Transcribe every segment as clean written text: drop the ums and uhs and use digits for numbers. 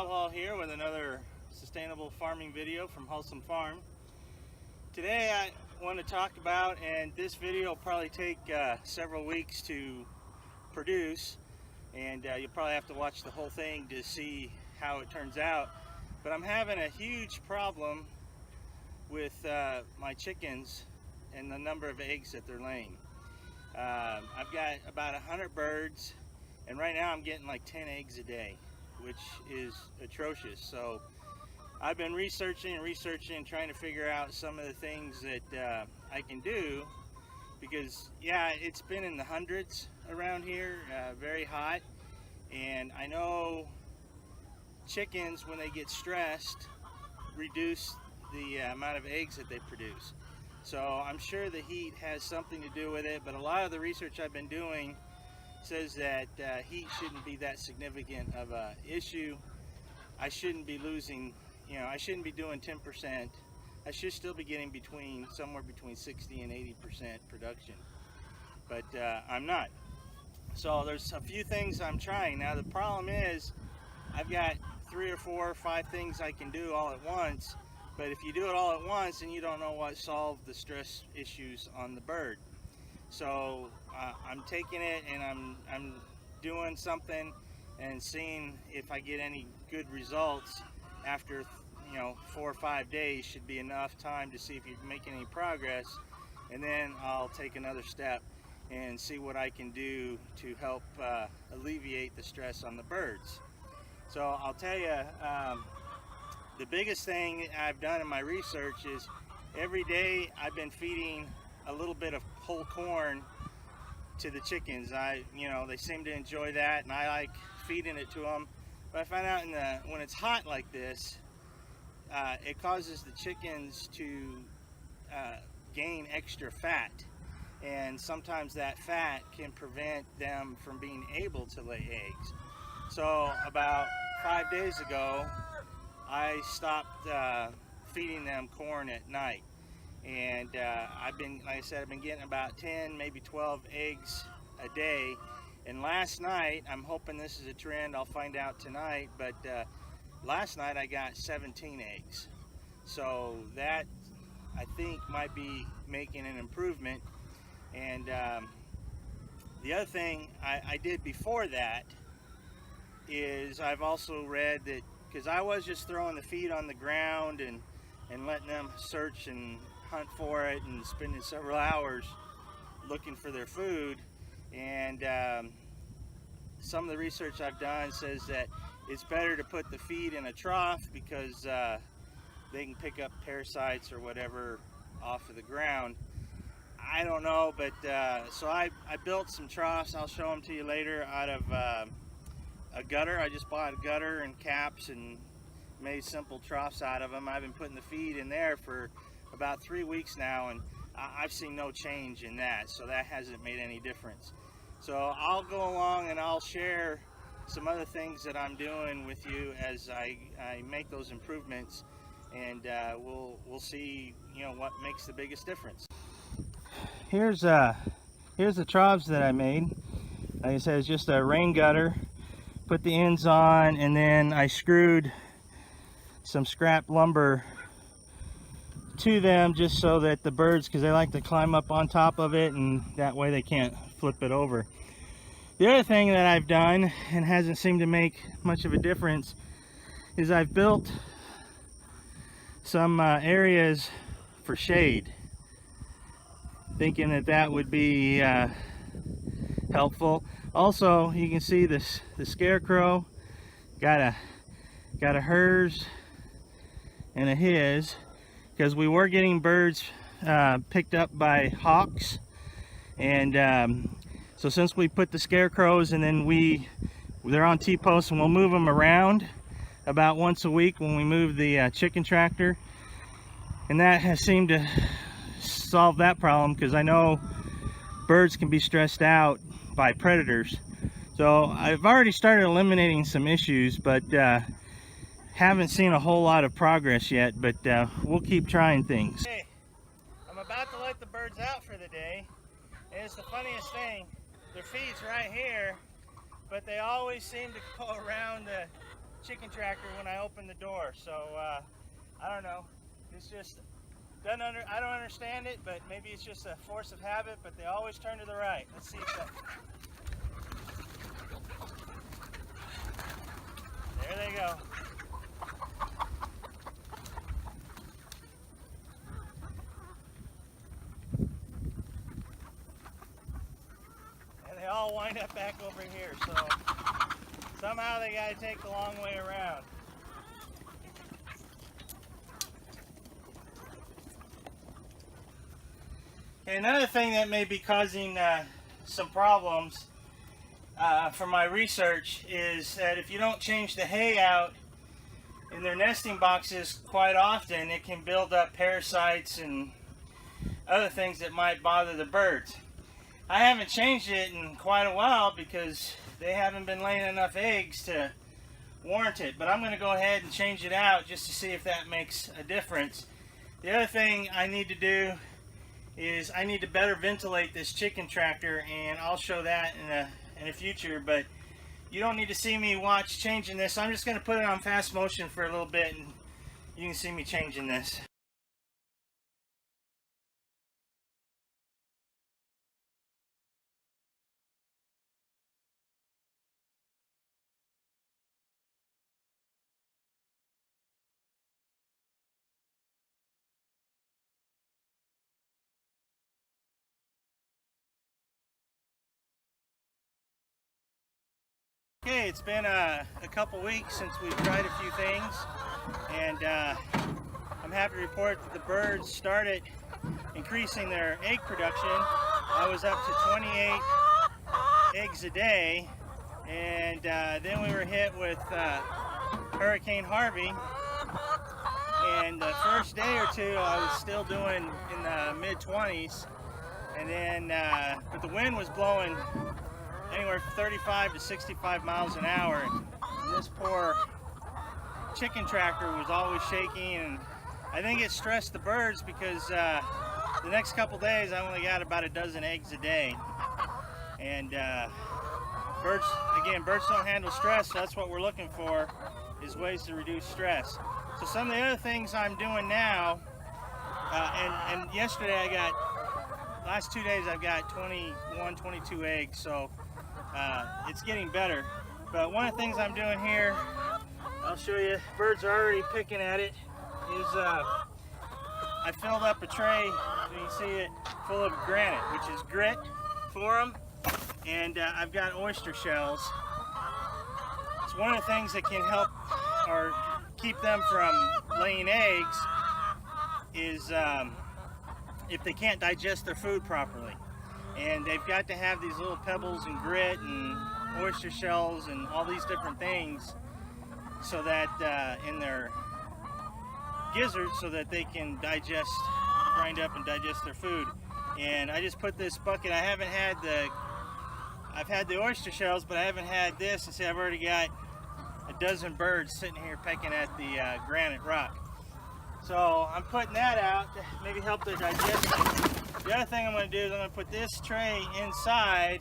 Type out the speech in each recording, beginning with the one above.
Hall here with another sustainable farming video from Hallsome Farm. Today I want to talk about, and this video will probably take several weeks to produce, and you'll probably have to watch the whole thing to see how it turns out. But I'm having a huge problem with my chickens and the number of eggs that they're laying. I've got about 100 birds, and right now I'm getting like 10 eggs a day, which is atrocious. So I've been researching, trying to figure out some of the things that I can do, because yeah, it's been in the hundreds around here, very hot, and I know chickens, when they get stressed, reduce the amount of eggs that they produce. So I'm sure the heat has something to do with it, but a lot of the research I've been doing says that heat shouldn't be that significant of a issue. I shouldn't be losing, I shouldn't be doing 10%. I should still be getting somewhere between 60 and 80% production, but I'm not. So there's a few things I'm trying. Now the problem is I've got 3 or 4 or 5 things I can do all at once, but if you do it all at once, then you don't know what solved the stress issues on the bird. So I'm taking it and I'm doing something and seeing if I get any good results. After 4 or 5 days should be enough time to see if you're making any progress, and then I'll take another step and see what I can do to help alleviate the stress on the birds. So I'll tell you, the biggest thing I've done in my research is every day I've been feeding a little bit of whole corn to the chickens. They seem to enjoy that, and I like feeding it to them. But I find out when it's hot like this, it causes the chickens to gain extra fat, and sometimes that fat can prevent them from being able to lay eggs. So about 5 days ago, I stopped feeding them corn at night, and I've been getting about 10, maybe 12 eggs a day. And last night, I'm hoping this is a trend, I'll find out tonight, but last night I got 17 eggs. So that, I think, might be making an improvement. And the other thing I did before that is I've also read that, because I was just throwing the feed on the ground and letting them search and hunt for it and spending several hours looking for their food. And some of the research I've done says that it's better to put the feed in a trough, because they can pick up parasites or whatever off of the ground. I don't know, but so I built some troughs. I'll show them to you later, out of a gutter. I just bought a gutter and caps and made simple troughs out of them. I've been putting the feed in there for about 3 weeks now, and I've seen no change in that, so that hasn't made any difference. So I'll go along and I'll share some other things that I'm doing with you as I make those improvements, and we'll see what makes the biggest difference. Here's the troughs that I made. Like I said, it's just a rain gutter. Put the ends on, and then I screwed some scrap lumber to them, just so that the birds, because they like to climb up on top of it, and that way they can't flip it over. The other thing that I've done, and hasn't seemed to make much of a difference, is I've built some areas for shade, thinking that would be helpful. Also, you can see the scarecrow got a hers and a his, because we were getting birds picked up by hawks, and so since we put the scarecrows, and then they're on T-posts, and we'll move them around about once a week when we move the chicken tractor, and that has seemed to solve that problem, because I know birds can be stressed out by predators. So I've already started eliminating some issues, but haven't seen a whole lot of progress yet, but we'll keep trying things. Okay, I'm about to let the birds out for the day, and it's the funniest thing. Their feed's right here, but they always seem to go around chicken tractor when I open the door. So I don't know. It's just I don't understand it, but maybe it's just a force of habit. But they always turn to the right. Let's see if that. There they go. And they all wind up back over here. So somehow they got to take the long way around. Okay, another thing that may be causing some problems from my research is that if you don't change the hay out in their nesting boxes quite often, it can build up parasites and other things that might bother the birds. I haven't changed it in quite a while because they haven't been laying enough eggs to warrant it, but I'm going to go ahead and change it out just to see if that makes a difference. The other thing I need to do is I need to better ventilate this chicken tractor, and I'll show that in the future, but you don't need to see me watch changing this. I'm just going to put it on fast motion for a little bit and you can see me changing this. Okay, it's been a couple weeks since we've tried a few things, and I'm happy to report that the birds started increasing their egg production. I was up to 28 eggs a day, and then we were hit with Hurricane Harvey, and the first day or two I was still doing in the mid-20s, and then but the wind was blowing anywhere from 35 to 65 miles an hour, and this poor chicken tractor was always shaking, and I think it stressed the birds because the next couple days I only got about a dozen eggs a day, and birds don't handle stress, so that's what we're looking for, is ways to reduce stress. So some of the other things I'm doing now, and yesterday last 2 days I've got 21, 22 eggs, so it's getting better. But one of the things I'm doing here, I'll show you, birds are already picking at it, is I filled up a tray, so you can see it, full of granite, which is grit for them, and I've got oyster shells. It's one of the things that can help or keep them from laying eggs is if they can't digest their food properly. And they've got to have these little pebbles and grit and oyster shells and all these different things so that in their gizzards, so that they can grind up and digest their food. And I just put this bucket, I've had the oyster shells, but I haven't had this, and see, I've already got a dozen birds sitting here pecking at the granite rock. So I'm putting that out to maybe help their digestion. The other thing I'm going to do is I'm going to put this tray inside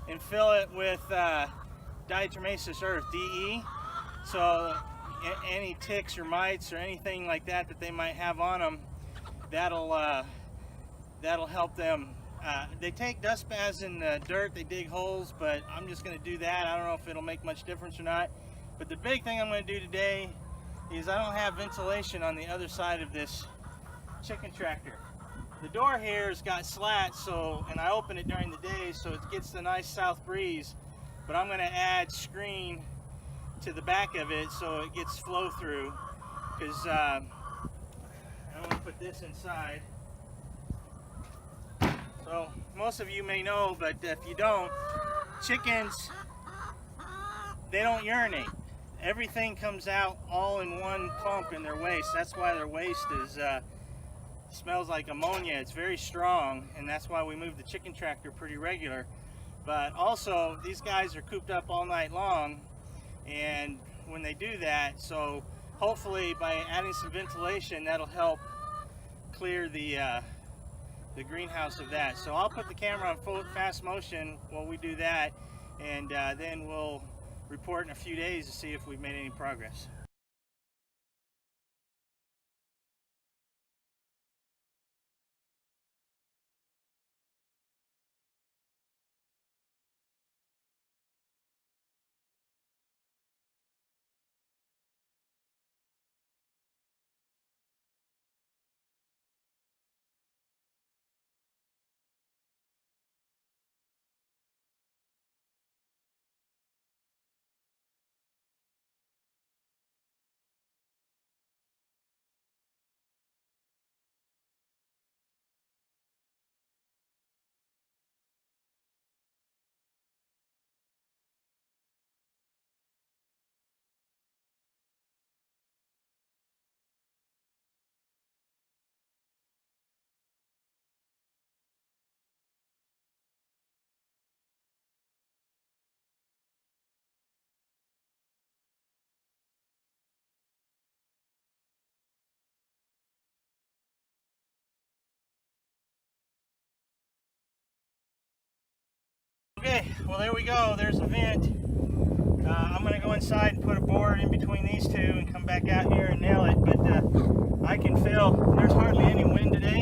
and fill it with diatomaceous earth, DE. So any ticks or mites or anything like that that they might have on them, that'll help them. They take dust baths in the dirt, they dig holes, but I'm just going to do that. I don't know if it'll make much difference or not. But the big thing I'm going to do today is I don't have ventilation on the other side of this chicken tractor. The door here has got slats, and I open it during the day so it gets the nice south breeze, but I'm going to add screen to the back of it so it gets flow through, because I want to put this inside. So most of you may know, but if you don't, chickens, they don't urinate. Everything comes out all in one clump in their waste. That's why their waste smells like ammonia. It's very strong, and that's why we move the chicken tractor pretty regular. But also, these guys are cooped up all night long, and when they do that, so hopefully by adding some ventilation, that'll help clear the greenhouse of that. So I'll put the camera on full fast motion while we do that, and then we'll report in a few days to see if we've made any progress. Okay, well there we go. There's a vent. I'm going to go inside and put a board in between these two and come back out here and nail it. But I can feel, there's hardly any wind today.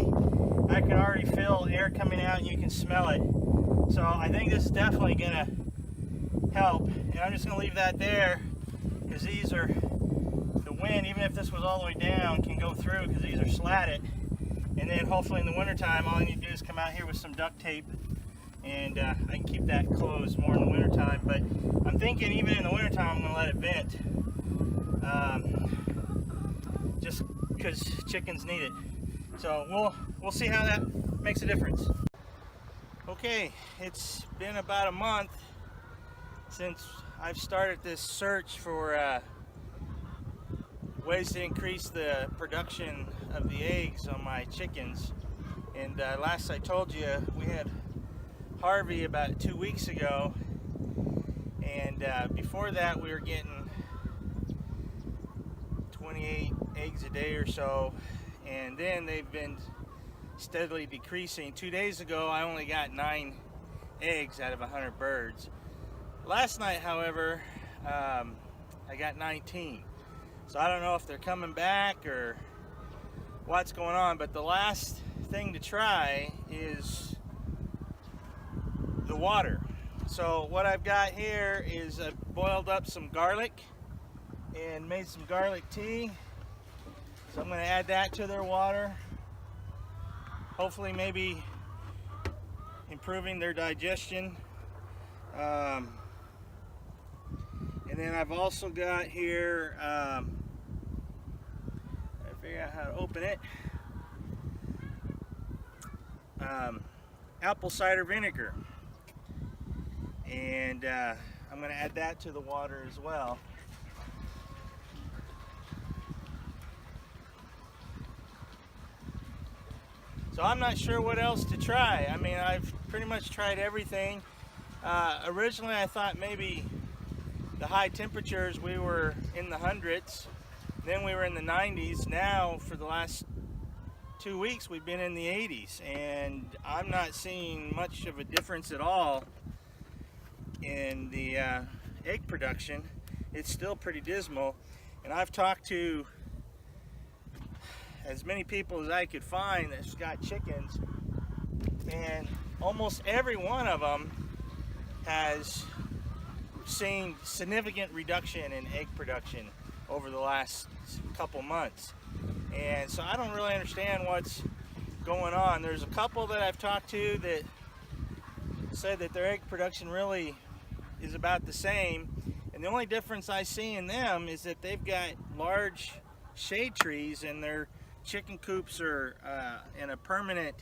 I can already feel air coming out and you can smell it. So I think this is definitely going to help. And I'm just going to leave that there because these are, the wind, even if this was all the way down, can go through because these are slatted. And then hopefully in the wintertime, all I need to do is come out here with some duct tape and I can keep that closed more in the wintertime. But I'm thinking even in the wintertime I'm going to let it vent, just because chickens need it. So we'll see how that makes a difference. Okay, it's been about a month since I've started this search for ways to increase the production of the eggs on my chickens. And last I told you, we had Harvey about 2 weeks ago, and before that we were getting 28 eggs a day or so, and then they've been steadily decreasing. 2 days ago I only got 9 eggs out of 100 birds. Last night, however, I got 19. So I don't know if they're coming back or what's going on, but the last thing to try is the water. So what I've got here is I boiled up some garlic and made some garlic tea. So I'm going to add that to their water. Hopefully maybe improving their digestion. And then I've also got here, I figure out how to open it, apple cider vinegar. And I'm going to add that to the water as well. So I'm not sure what else to try. I mean, I've pretty much tried everything. Originally I thought maybe the high temperatures, we were in the hundreds, then we were in the 90s. Now for the last 2 weeks we've been in the 80s, and I'm not seeing much of a difference at all in the egg production. It's still pretty dismal, and I've talked to as many people as I could find that's got chickens, and almost every one of them has seen significant reduction in egg production over the last couple months. And so I don't really understand what's going on. There's a couple that I've talked to that said that their egg production really is about the same, and the only difference I see in them is that they've got large shade trees and their chicken coops are in a permanent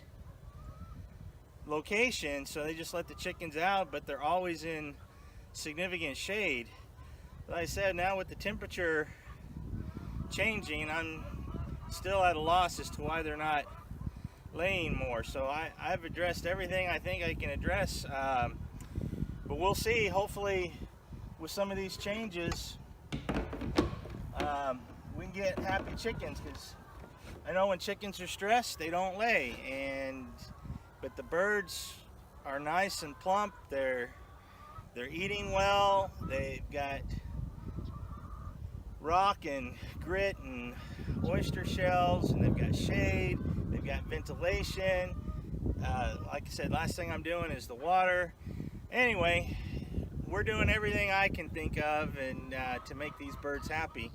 location, so they just let the chickens out, but they're always in significant shade. Like I said, now with the temperature changing, I'm still at a loss as to why they're not laying more. So I've addressed everything I think I can address, but we'll see. Hopefully with some of these changes we can get happy chickens, because I know when chickens are stressed they don't lay, but the birds are nice and plump. They're They're eating well. They've got rock and grit and oyster shells, and they've got shade. They've got ventilation. Like I said, last thing I'm doing is the water. Anyway, we're doing everything I can think of and to make these birds happy.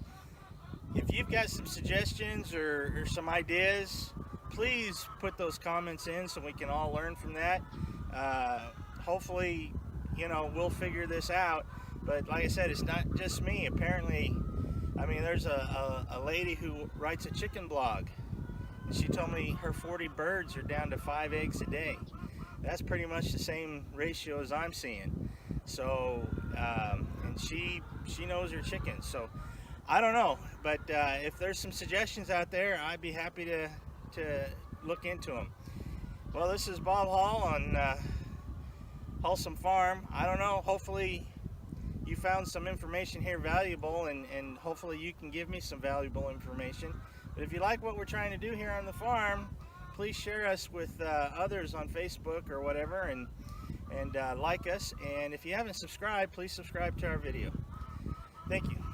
If you've got some suggestions or some ideas, please put those comments in so we can all learn from that. Hopefully, you know, we'll figure this out. But like I said, it's not just me. Apparently, I mean, there's a lady who writes a chicken blog. And she told me her 40 birds are down to 5 eggs a day. That's pretty much the same ratio as I'm seeing. So, and she knows her chickens. So, I don't know. But if there's some suggestions out there, I'd be happy to look into them. Well, this is Bob Hall on Hallsome Farm. I don't know. Hopefully, you found some information here valuable, and hopefully you can give me some valuable information. But if you like what we're trying to do here on the farm, please share us with others on Facebook or whatever, and like us. And if you haven't subscribed, please subscribe to our video. Thank you.